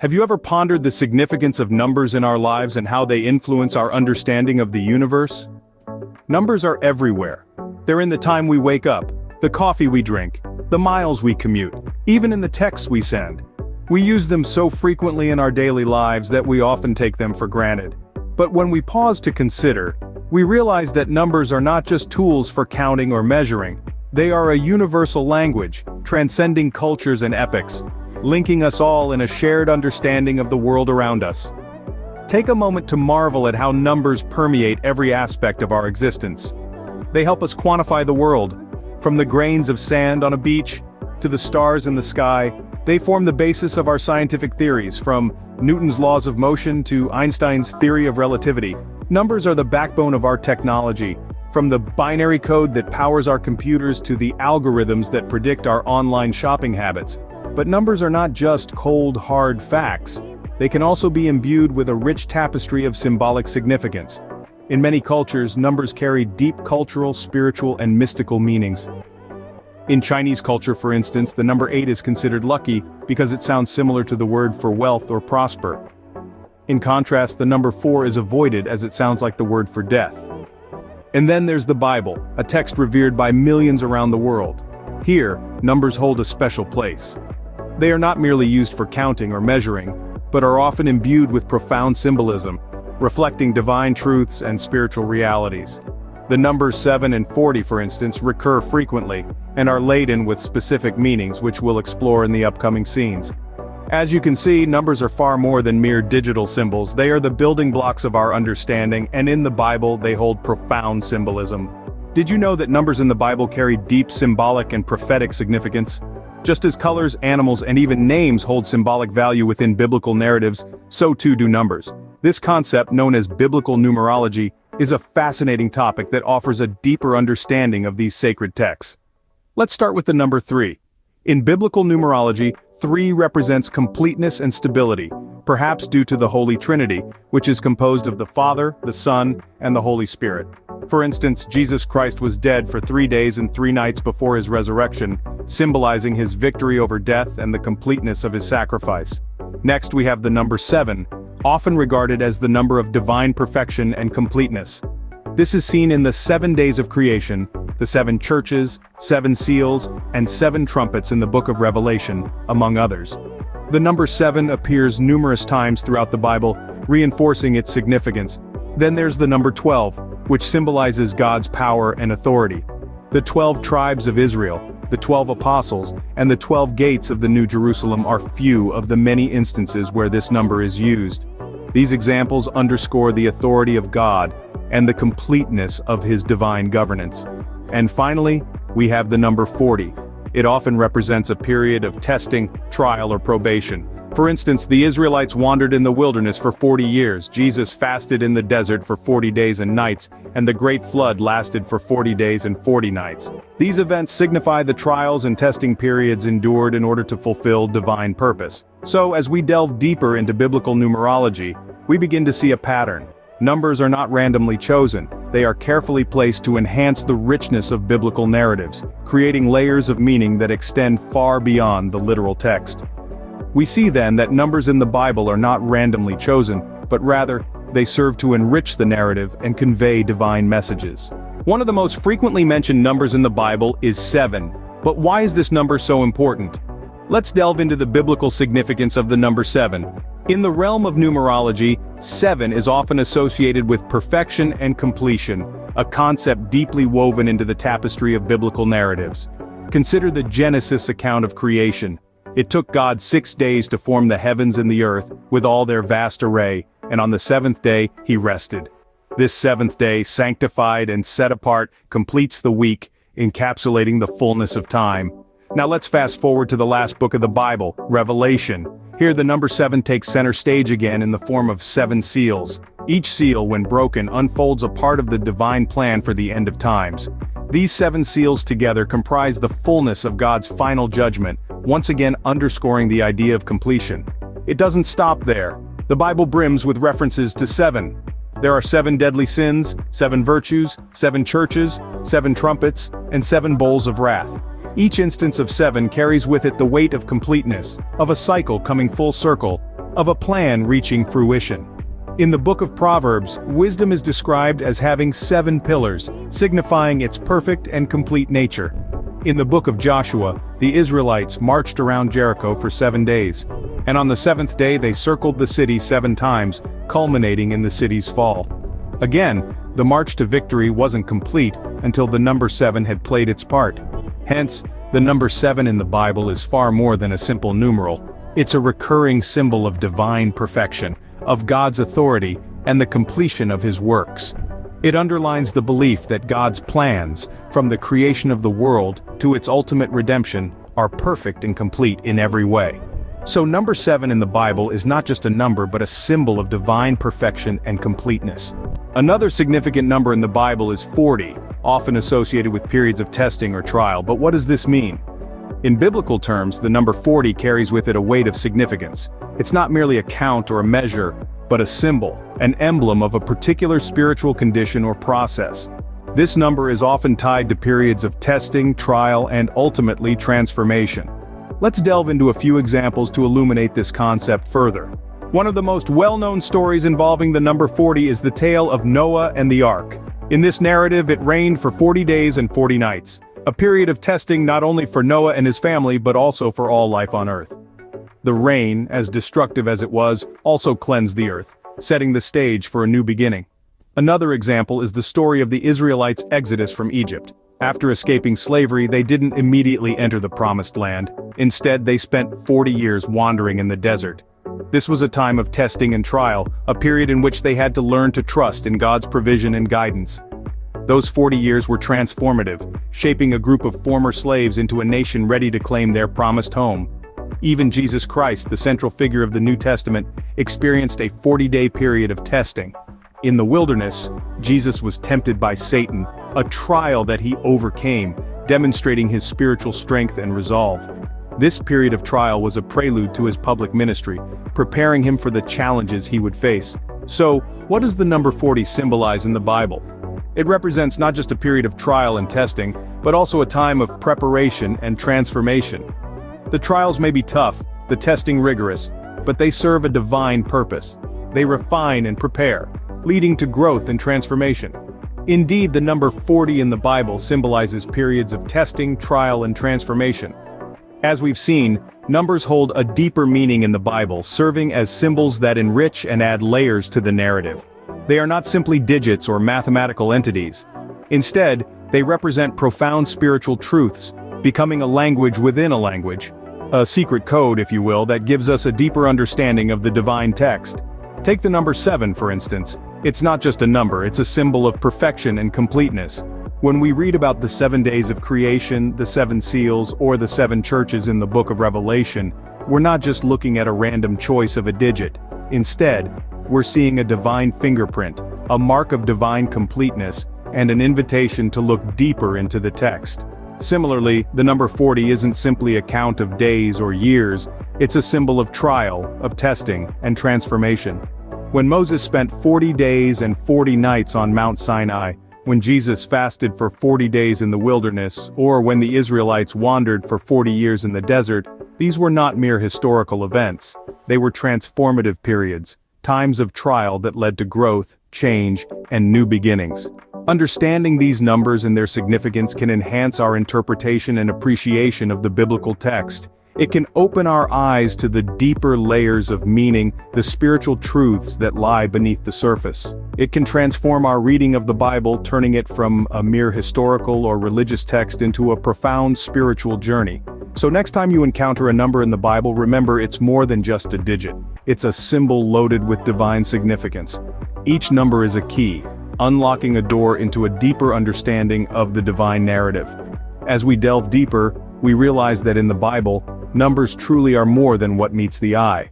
Have you ever pondered the significance of numbers in our lives and how they influence our understanding of the universe? Numbers are everywhere. They're in the time we wake up, the coffee we drink, the miles we commute, even in the texts we send. We use them so frequently in our daily lives that we often take them for granted. But when we pause to consider, we realize that numbers are not just tools for counting or measuring. They are a universal language, transcending cultures and epochs, linking us all in a shared understanding of the world around us. Take a moment to marvel at how numbers permeate every aspect of our existence. They help us quantify the world. From the grains of sand on a beach, to the stars in the sky, they form the basis of our scientific theories, from Newton's laws of motion to Einstein's theory of relativity. Numbers are the backbone of our technology, from the binary code that powers our computers to the algorithms that predict our online shopping habits. But numbers are not just cold, hard facts. They can also be imbued with a rich tapestry of symbolic significance. In many cultures, numbers carry deep cultural, spiritual, and mystical meanings. In Chinese culture, for instance, the number 8 is considered lucky because it sounds similar to the word for wealth or prosper. In contrast, the number 4 is avoided as it sounds like the word for death. And then there's the Bible, a text revered by millions around the world. Here, numbers hold a special place. They are not merely used for counting or measuring, but are often imbued with profound symbolism, reflecting divine truths and spiritual realities. The numbers 7 and 40, for instance, recur frequently, and are laden with specific meanings which we'll explore in the upcoming scenes. As you can see, numbers are far more than mere digital symbols. They are the building blocks of our understanding, and in the Bible they hold profound symbolism. Did you know that numbers in the Bible carry deep symbolic and prophetic significance? Just as colors, animals, and even names hold symbolic value within biblical narratives, so too do numbers. This concept, known as biblical numerology, is a fascinating topic that offers a deeper understanding of these sacred texts. Let's start with the number 3. In biblical numerology, 3 represents completeness and stability, perhaps due to the Holy Trinity, which is composed of the Father, the Son, and the Holy Spirit. For instance, Jesus Christ was dead for 3 days and 3 nights before his resurrection, symbolizing his victory over death and the completeness of his sacrifice. Next, we have the number 7, often regarded as the number of divine perfection and completeness. This is seen in the 7 days of creation, the 7 churches, 7 seals, and 7 trumpets in the book of Revelation, among others. The number 7 appears numerous times throughout the Bible, reinforcing its significance. Then there's the number 12, which symbolizes God's power and authority. The 12 tribes of Israel, the 12 apostles, and the 12 gates of the New Jerusalem are few of the many instances where this number is used. These examples underscore the authority of God and the completeness of his divine governance. And finally, we have the number 40. It often represents a period of testing, trial, or probation. For instance, the Israelites wandered in the wilderness for 40 years, Jesus fasted in the desert for 40 days and nights, and the Great Flood lasted for 40 days and 40 nights. These events signify the trials and testing periods endured in order to fulfill divine purpose. So, as we delve deeper into biblical numerology, we begin to see a pattern. Numbers are not randomly chosen. They are carefully placed to enhance the richness of biblical narratives, creating layers of meaning that extend far beyond the literal text. We see then that numbers in the Bible are not randomly chosen, but rather, they serve to enrich the narrative and convey divine messages. One of the most frequently mentioned numbers in the Bible is 7. But why is this number so important? Let's delve into the biblical significance of the number 7. In the realm of numerology, 7 is often associated with perfection and completion, a concept deeply woven into the tapestry of biblical narratives. Consider the Genesis account of creation. It took God 6 days to form the heavens and the earth, with all their vast array, and on the 7th day, he rested. This 7th day, sanctified and set apart, completes the week, encapsulating the fullness of time. Now let's fast forward to the last book of the Bible, Revelation. Here the number 7 takes center stage again in the form of 7 seals. Each seal, when broken, unfolds a part of the divine plan for the end of times. These 7 seals together comprise the fullness of God's final judgment, once again underscoring the idea of completion. It doesn't stop there. The Bible brims with references to 7. There are 7 deadly sins, 7 virtues, 7 churches, 7 trumpets, and 7 bowls of wrath. Each instance of 7 carries with it the weight of completeness, of a cycle coming full circle, of a plan reaching fruition. In the book of Proverbs, wisdom is described as having 7 pillars, signifying its perfect and complete nature. In the book of Joshua, the Israelites marched around Jericho for 7 days, and on the 7th day they circled the city 7 times, culminating in the city's fall. Again, the march to victory wasn't complete until the number 7 had played its part. Hence, the number 7 in the Bible is far more than a simple numeral. It's a recurring symbol of divine perfection, of God's authority, and the completion of His works. It underlines the belief that God's plans, from the creation of the world to its ultimate redemption, are perfect and complete in every way. So number 7 in the Bible is not just a number but a symbol of divine perfection and completeness. Another significant number in the Bible is 40, often associated with periods of testing or trial. But what does this mean? In biblical terms, the number 40 carries with it a weight of significance. It's not merely a count or a measure, but a symbol, an emblem of a particular spiritual condition or process. This number is often tied to periods of testing, trial, and ultimately transformation. Let's delve into a few examples to illuminate this concept further. One of the most well-known stories involving the number 40 is the tale of Noah and the Ark. In this narrative, it rained for 40 days and 40 nights, a period of testing not only for Noah and his family but also for all life on earth. The rain, as destructive as it was, also cleansed the earth, setting the stage for a new beginning. Another example is the story of the Israelites' exodus from Egypt. After escaping slavery, they didn't immediately enter the promised land. Instead, they spent 40 years wandering in the desert. This was a time of testing and trial, a period in which they had to learn to trust in God's provision and guidance. Those 40 years were transformative, shaping a group of former slaves into a nation ready to claim their promised home. Even Jesus Christ, the central figure of the New Testament, experienced a 40-day period of testing. In the wilderness, Jesus was tempted by Satan, a trial that he overcame, demonstrating his spiritual strength and resolve. This period of trial was a prelude to his public ministry, preparing him for the challenges he would face. So, what does the number 40 symbolize in the Bible? It represents not just a period of trial and testing, but also a time of preparation and transformation. The trials may be tough, the testing rigorous, but they serve a divine purpose. They refine and prepare, leading to growth and transformation. Indeed, the number 40 in the Bible symbolizes periods of testing, trial, and transformation. As we've seen, numbers hold a deeper meaning in the Bible, serving as symbols that enrich and add layers to the narrative. They are not simply digits or mathematical entities. Instead, they represent profound spiritual truths, becoming a language within a language. A secret code, if you will, that gives us a deeper understanding of the divine text. Take the number 7, for instance. It's not just a number, it's a symbol of perfection and completeness. When we read about the 7 days of creation, the 7 seals, or the 7 churches in the book of Revelation, we're not just looking at a random choice of a digit. Instead, we're seeing a divine fingerprint, a mark of divine completeness, and an invitation to look deeper into the text. Similarly, the number 40 isn't simply a count of days or years, it's a symbol of trial, of testing, and transformation. When Moses spent 40 days and 40 nights on Mount Sinai, when Jesus fasted for 40 days in the wilderness, or when the Israelites wandered for 40 years in the desert, these were not mere historical events. They were transformative periods, times of trial that led to growth, change, and new beginnings. Understanding these numbers and their significance can enhance our interpretation and appreciation of the biblical text. It can open our eyes to the deeper layers of meaning, the spiritual truths that lie beneath the surface. It can transform our reading of the Bible, turning it from a mere historical or religious text into a profound spiritual journey. So next time you encounter a number in the Bible, remember it's more than just a digit. It's a symbol loaded with divine significance. Each number is a key, unlocking a door into a deeper understanding of the divine narrative. As we delve deeper, we realize that in the Bible, numbers truly are more than what meets the eye.